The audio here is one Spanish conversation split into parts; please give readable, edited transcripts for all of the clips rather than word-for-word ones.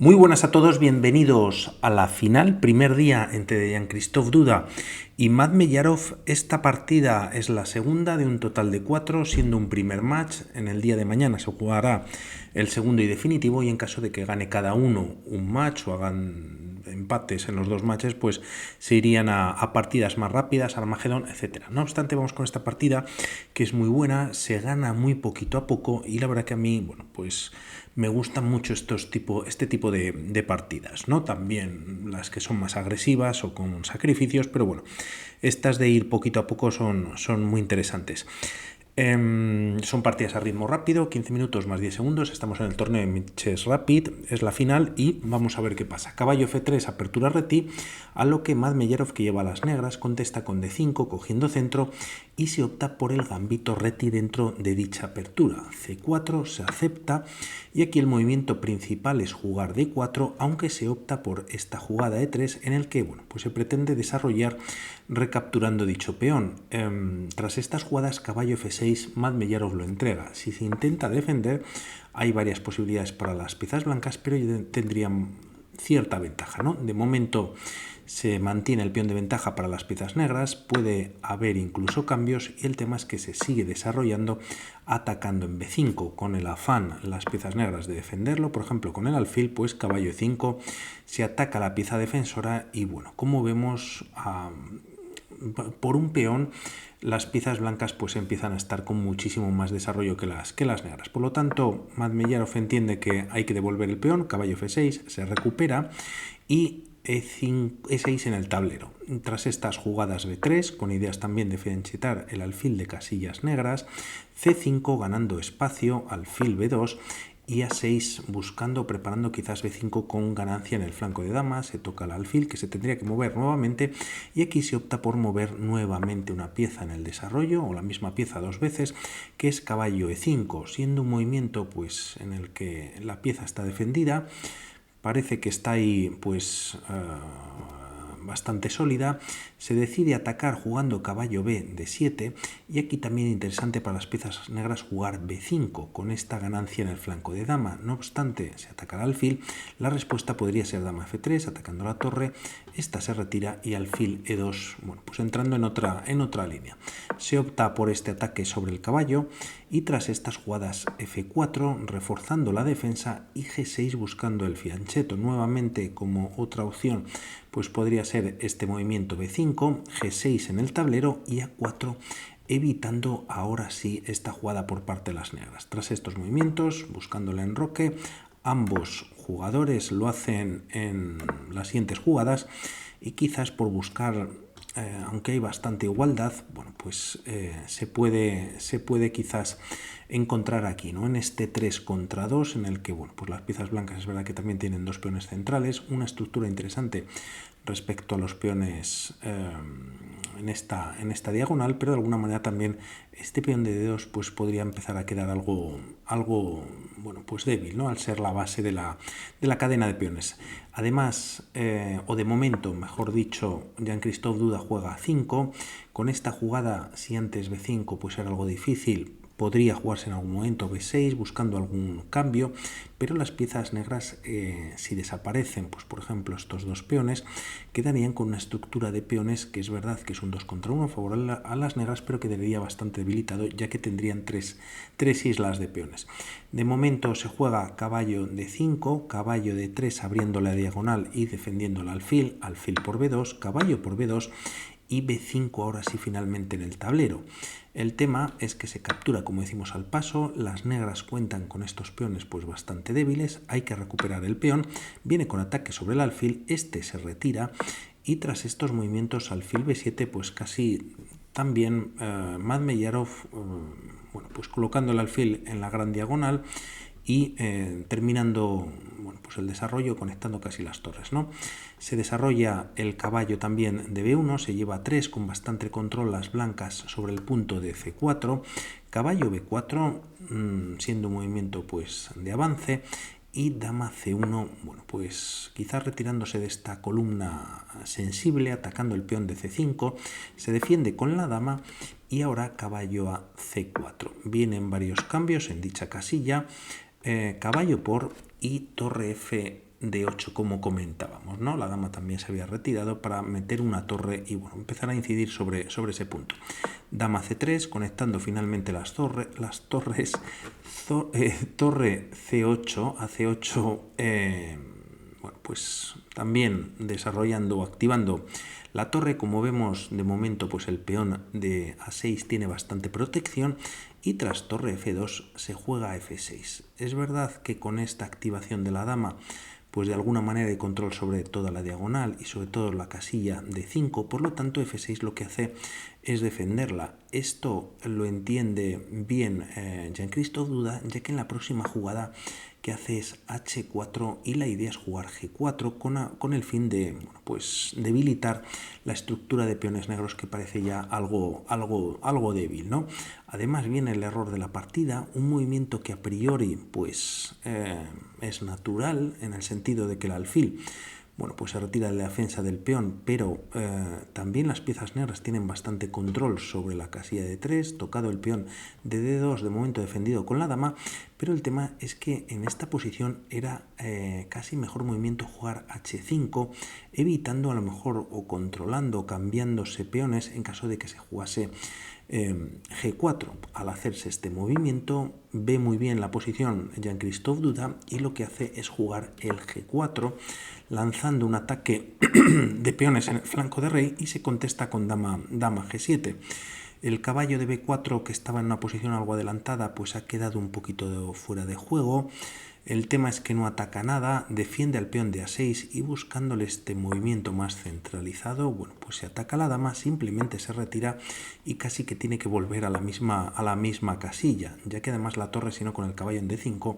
Muy buenas a todos, bienvenidos a la final, primer día entre Jan-Krzysztof Duda y Madmeyarov. Esta partida es la segunda de un total de 4, siendo un primer match. En el día de mañana se jugará el segundo y definitivo, y en caso de que gane cada uno un match o hagan empates en los dos matches, pues se irían a partidas más rápidas, Armagedón, etc. No obstante, vamos con esta partida que es muy buena, se gana muy poquito a poco, y la verdad que a mí, bueno, pues me gustan mucho este tipo de partidas, ¿no? También las que son más agresivas o con sacrificios, pero bueno, estas de ir poquito a poco son muy interesantes. Son partidas a ritmo rápido, 15 minutos más 10 segundos. Estamos en el torneo de Chess Rapid, es la final y vamos a ver qué pasa. Caballo F3, apertura reti, a lo que Madmeyarov, que lleva las negras, contesta con D5, cogiendo centro, y se opta por el gambito reti dentro de dicha apertura. C4 se acepta, y aquí el movimiento principal es jugar D4, aunque se opta por esta jugada E3 en el que, bueno, pues se pretende desarrollar recapturando dicho peón. Tras estas jugadas, caballo F6, Madmeyarov lo entrega. Si se intenta defender, hay varias posibilidades para las piezas blancas, pero tendrían cierta ventaja, ¿no? De momento se mantiene el peón de ventaja para las piezas negras, puede haber incluso cambios, y el tema es que se sigue desarrollando atacando en B5 con el afán las piezas negras de defenderlo. Por ejemplo, con el alfil, pues caballo E5 se ataca la pieza defensora, y bueno, como vemos, por un peón las piezas blancas pues empiezan a estar con muchísimo más desarrollo que las negras. Por lo tanto, Madmeyarov entiende que hay que devolver el peón, caballo F6, se recupera, y E6 en el tablero. Tras estas jugadas B3, con ideas también de fianchetar el alfil de casillas negras, C5 ganando espacio, alfil B2, y A6 buscando, preparando quizás B5 con ganancia en el flanco de dama. Se toca el alfil, que se tendría que mover nuevamente, y aquí se opta por mover nuevamente una pieza en el desarrollo, o la misma pieza dos veces, que es caballo E5, siendo un movimiento pues en el que la pieza está defendida. Parece que está ahí pues bastante sólida. Se decide atacar jugando caballo B de 7, y aquí también interesante para las piezas negras jugar B5 con esta ganancia en el flanco de dama. No obstante, se atacará alfil. La respuesta podría ser dama F3 atacando la torre, esta se retira, y alfil E2, bueno, pues entrando en otra línea. Se opta por este ataque sobre el caballo, y tras estas jugadas F4 reforzando la defensa, y G6 buscando el fiancheto. Nuevamente, como otra opción, pues podría ser este movimiento B5, G6 en el tablero, y A4 evitando ahora sí esta jugada por parte de las negras. Tras estos movimientos, buscando el enroque, ambos jugadores lo hacen en las siguientes jugadas, y quizás por buscar, aunque hay bastante igualdad, bueno, pues se puede quizás encontrar aquí, ¿no? En este 3 contra 2, en el que, bueno, pues las piezas blancas es verdad que también tienen dos peones centrales, una estructura interesante respecto a los peones en esta diagonal, pero de alguna manera también este peón de D2 pues podría empezar a quedar algo bueno, pues débil, ¿no? Al ser la base de la cadena de peones. Además, o de momento, mejor dicho, Jan-Krzysztof Duda juega 5. Con esta jugada, si antes B5 pues era algo difícil, podría jugarse en algún momento B6 buscando algún cambio, pero las piezas negras, si desaparecen, pues por ejemplo estos dos peones, quedarían con una estructura de peones que es verdad que es un 2 contra 1 favorable a las negras, pero que quedaría bastante debilitado, ya que tendrían tres islas de peones. De momento se juega caballo D5, caballo D3 abriendo la diagonal y defendiendo el alfil, alfil por B2, caballo por B2, y B5 ahora sí finalmente en el tablero. El tema es que se captura, como decimos, al paso. Las negras cuentan con estos peones pues bastante débiles, hay que recuperar el peón, viene con ataque sobre el alfil, este se retira, y tras estos movimientos alfil B7 pues casi también Madmeyarov bueno, pues colocando el alfil en la gran diagonal, y terminando, bueno, pues el desarrollo conectando casi las torres, ¿no? Se desarrolla el caballo también de B1, se lleva a 3 con bastante control las blancas sobre el punto de C4, caballo B4 siendo un movimiento pues de avance, y dama C1, bueno, pues quizás retirándose de esta columna sensible, atacando el peón de C5, se defiende con la dama, y ahora caballo a C4. Vienen varios cambios en dicha casilla, caballo por y torre F D8 como comentábamos, ¿no? La dama también se había retirado para meter una torre y bueno, empezar a incidir sobre ese punto. Dama C3, conectando finalmente las torres, torre C8 a C8, bueno, pues también desarrollando o activando la torre. Como vemos, de momento pues el peón de A6 tiene bastante protección y tras torre F2 se juega F6. Es verdad que con esta activación de la dama pues de alguna manera hay control sobre toda la diagonal y sobre todo la casilla de 5, por lo tanto F6 lo que hace es defenderla. Esto lo entiende bien Jean-Christophe Duda, ya que en la próxima jugada que hace es H4 y la idea es jugar G4 con el fin de bueno, pues debilitar la estructura de peones negros, que parece ya algo débil, ¿no? Además viene el error de la partida, un movimiento que a priori pues es natural en el sentido de que el alfil bueno, pues se retira de la defensa del peón, pero también las piezas negras tienen bastante control sobre la casilla de 3, tocado el peón de D2, de momento defendido con la dama, pero el tema es que en esta posición era casi mejor movimiento jugar H5, evitando a lo mejor o controlando, cambiándose peones en caso de que se jugase G4. Al hacerse este movimiento ve muy bien la posición Jean-Christophe Duda y lo que hace es jugar el G4 lanzando un ataque de peones en el flanco de rey y se contesta con dama G7. El caballo de B4, que estaba en una posición algo adelantada, pues ha quedado un poquito fuera de juego. El tema es que no ataca nada, defiende al peón de A6 y buscándole este movimiento más centralizado, bueno, pues se ataca a la dama, simplemente se retira y casi que tiene que volver a la misma casilla, ya que además la torre, si no con el caballo en D5,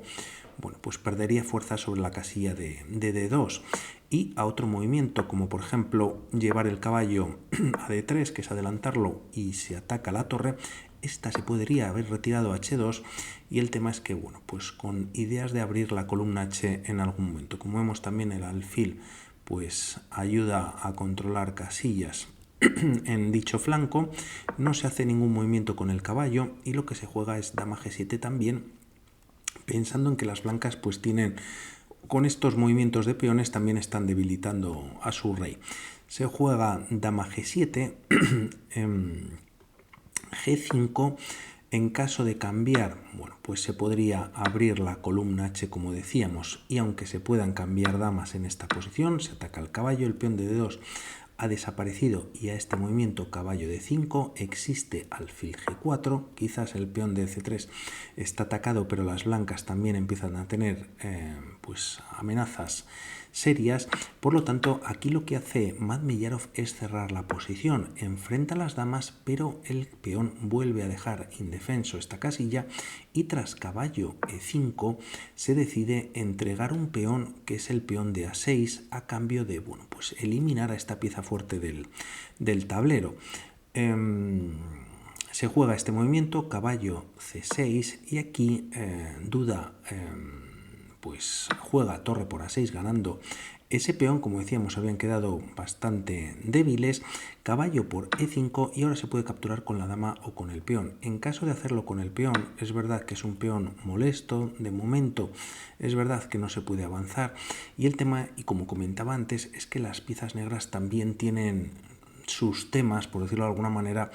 bueno, pues perdería fuerza sobre la casilla de D2. Y a otro movimiento, como por ejemplo llevar el caballo a D3, que es adelantarlo y se ataca la torre, esta se podría haber retirado a H2 y el tema es que, bueno, pues con ideas de abrir la columna H en algún momento. Como vemos también el alfil, pues ayuda a controlar casillas en dicho flanco, no se hace ningún movimiento con el caballo y lo que se juega es dama G7 también, pensando en que las blancas pues tienen, con estos movimientos de peones también están debilitando a su rey. Se juega dama G7, G5, en caso de cambiar, bueno, pues se podría abrir la columna H como decíamos, y aunque se puedan cambiar damas en esta posición, se ataca el caballo, el peón de D2 ha desaparecido y a este movimiento caballo de 5 existe alfil G4, quizás el peón de C3 está atacado, pero las blancas también empiezan a tener pues amenazas serias. Por lo tanto, aquí lo que hace Madmeyarov es cerrar la posición, enfrenta a las damas, pero el peón vuelve a dejar indefenso esta casilla y tras caballo E5 se decide entregar un peón que es el peón de A6 a cambio de, bueno, pues eliminar a esta pieza fuerte del tablero. Se juega este movimiento, caballo C6 y aquí Duda pues juega torre por A6 ganando ese peón. Como decíamos, habían quedado bastante débiles, caballo por E5 y ahora se puede capturar con la dama o con el peón. En caso de hacerlo con el peón, es verdad que es un peón molesto, de momento es verdad que no se puede avanzar y el tema, y como comentaba antes, es que las piezas negras también tienen sus temas, por decirlo de alguna manera,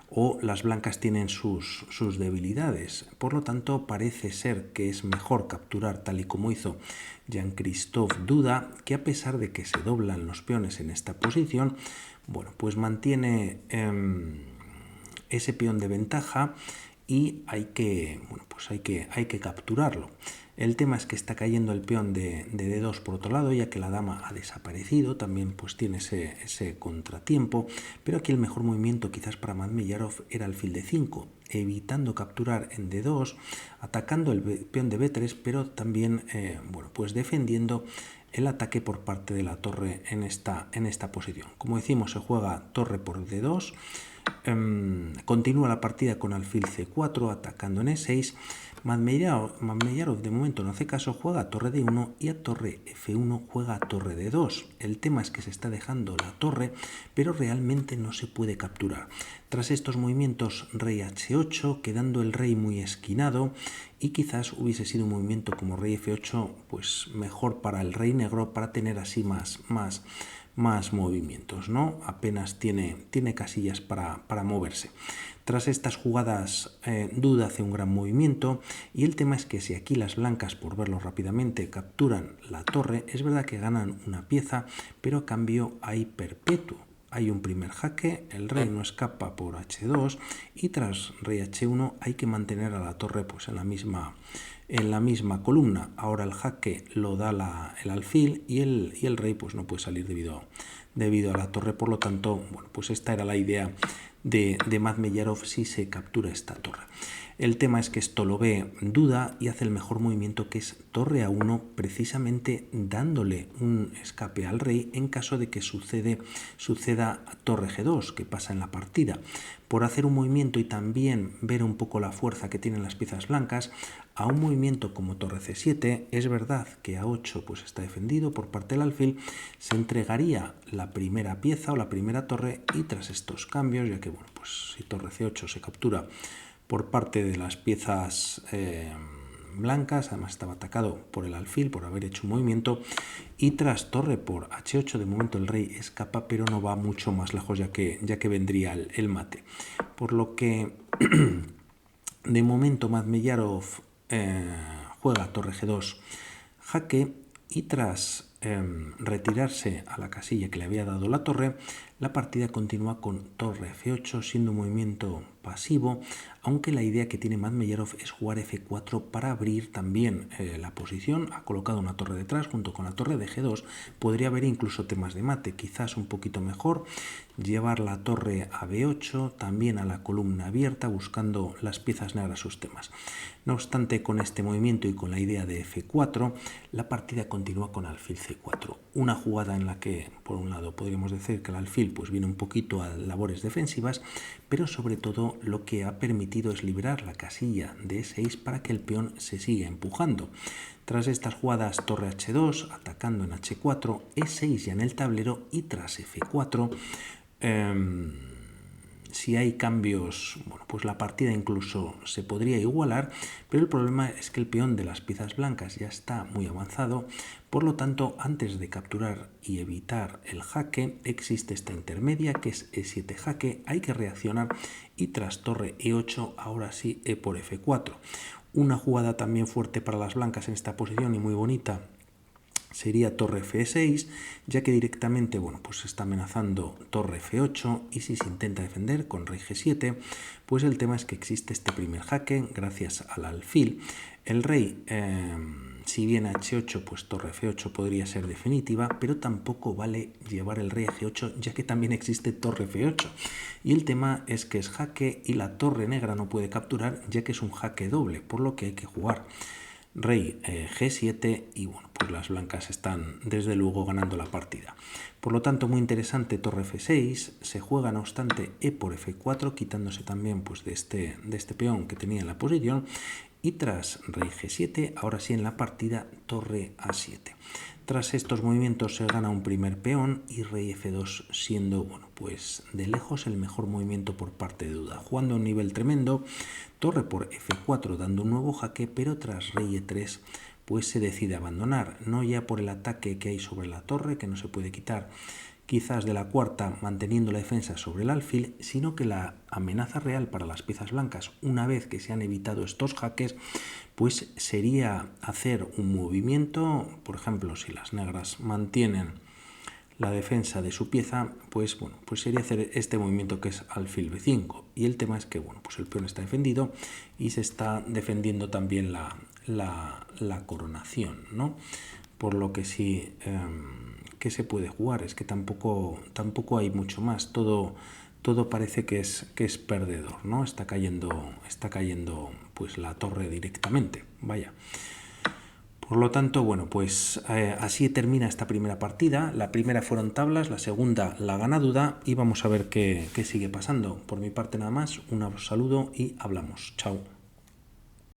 o las blancas tienen sus debilidades. Por lo tanto, parece ser que es mejor capturar tal y como hizo Jean-Christophe Duda, que a pesar de que se doblan los peones en esta posición, bueno, pues mantiene ese peón de ventaja y hay que capturarlo. El tema es que está cayendo el peón de D2 por otro lado, ya que la dama ha desaparecido, también pues tiene ese contratiempo, pero aquí el mejor movimiento quizás para Madmeyarov era alfil de 5, evitando capturar en D2, atacando el peón de B3, pero también bueno, pues defendiendo el ataque por parte de la torre en esta posición. Como decimos, se juega torre por D2, Continúa la partida con alfil c4, atacando en e6. Madmeyarov de momento no hace caso, juega a torre d1 y a torre f1 juega a torre d2. El tema es que se está dejando la torre, pero realmente no se puede capturar. Tras estos movimientos, rey h8, quedando el rey muy esquinado, y quizás hubiese sido un movimiento como rey f8 pues mejor para el rey negro, para tener así más movimientos, ¿no? Apenas tiene casillas para moverse. Tras estas jugadas, Duda hace un gran movimiento, y el tema es que si aquí las blancas, por verlo rápidamente, capturan la torre, es verdad que ganan una pieza, pero a cambio hay perpetuo. Hay un primer jaque, el rey no escapa por h2, y tras rey h1 hay que mantener a la torre pues en la misma columna. Ahora el jaque lo da el alfil, y el rey pues no puede salir debido a la torre. Por lo tanto, bueno, pues esta era la idea de Madmeyarov si se captura esta torre. El tema es que esto lo ve Duda y hace el mejor movimiento, que es torre a1, precisamente dándole un escape al rey en caso de que suceda torre g2, que pasa en la partida. Por hacer un movimiento y también ver un poco la fuerza que tienen las piezas blancas, a un movimiento como torre c7, es verdad que a8 pues está defendido por parte del alfil, se entregaría la primera pieza o la primera torre, y tras estos cambios, ya que bueno, pues si torre c8 se captura por parte de las piezas blancas, además estaba atacado por el alfil por haber hecho un movimiento, y tras torre por h8 de momento el rey escapa, pero no va mucho más lejos, ya que vendría el mate. Por lo que de momento Madmeyarov juega torre g2 jaque, y tras retirarse a la casilla que le había dado la torre, la partida continúa con torre f8, siendo un movimiento pasivo, aunque la idea que tiene Madmeyarov es jugar f4 para abrir también la posición. Ha colocado una torre detrás junto con la torre de g2, podría haber incluso temas de mate, quizás un poquito mejor llevar la torre a b8, también a la columna abierta, buscando las piezas negras sus temas. No obstante, con este movimiento y con la idea de f4, la partida continúa con alfil c4, una jugada en la que, por un lado, podríamos decir que el alfil pues viene un poquito a labores defensivas, pero sobre todo lo que ha permitido es liberar la casilla de e6 para que el peón se siga empujando. Tras estas jugadas, torre h2, atacando en h4, e6 ya en el tablero, y tras f4, si hay cambios, bueno, pues la partida incluso se podría igualar, pero el problema es que el peón de las piezas blancas ya está muy avanzado. Por lo tanto, antes de capturar y evitar el jaque, existe esta intermedia que es e7 jaque, hay que reaccionar, y tras torre e8, ahora sí e por f4. Una jugada también fuerte para las blancas en esta posición y muy bonita sería torre f6, ya que directamente, bueno, pues se está amenazando torre f8, y si se intenta defender con rey g7, pues el tema es que existe este primer jaque gracias al alfil. El rey, si viene a h8, pues torre f8 podría ser definitiva, pero tampoco vale llevar el rey a g8, ya que también existe torre f8. Y el tema es que es jaque y la torre negra no puede capturar, ya que es un jaque doble, por lo que hay que jugar rey g7, y bueno, pues las blancas están desde luego ganando la partida. Por lo tanto, muy interesante torre f6, se juega no obstante e por f4, quitándose también pues de este peón que tenía en la posición, y tras rey g7, ahora sí en la partida torre a7. Tras estos movimientos se gana un primer peón, y rey f2 siendo, bueno, pues de lejos el mejor movimiento por parte de Duda, jugando a un nivel tremendo. Torre por f4 dando un nuevo jaque, pero tras rey e3 pues se decide abandonar, no ya por el ataque que hay sobre la torre, que no se puede quitar, quizás de la cuarta manteniendo la defensa sobre el alfil, sino que la amenaza real para las piezas blancas, una vez que se han evitado estos jaques, pues sería hacer un movimiento. Por ejemplo, si las negras mantienen la defensa de su pieza, pues bueno, pues sería hacer este movimiento que es alfil b5, y el tema es que bueno, pues el peón está defendido y se está defendiendo también la coronación, ¿no? Por lo que sí, que se puede jugar, es que tampoco hay mucho más, todo parece que es perdedor, ¿no? Está cayendo pues la torre directamente, vaya. Por lo tanto, bueno, pues así termina esta primera partida. La primera fueron tablas, la segunda la gana Duda y vamos a ver qué sigue pasando. Por mi parte nada más, un saludo y hablamos. Chao.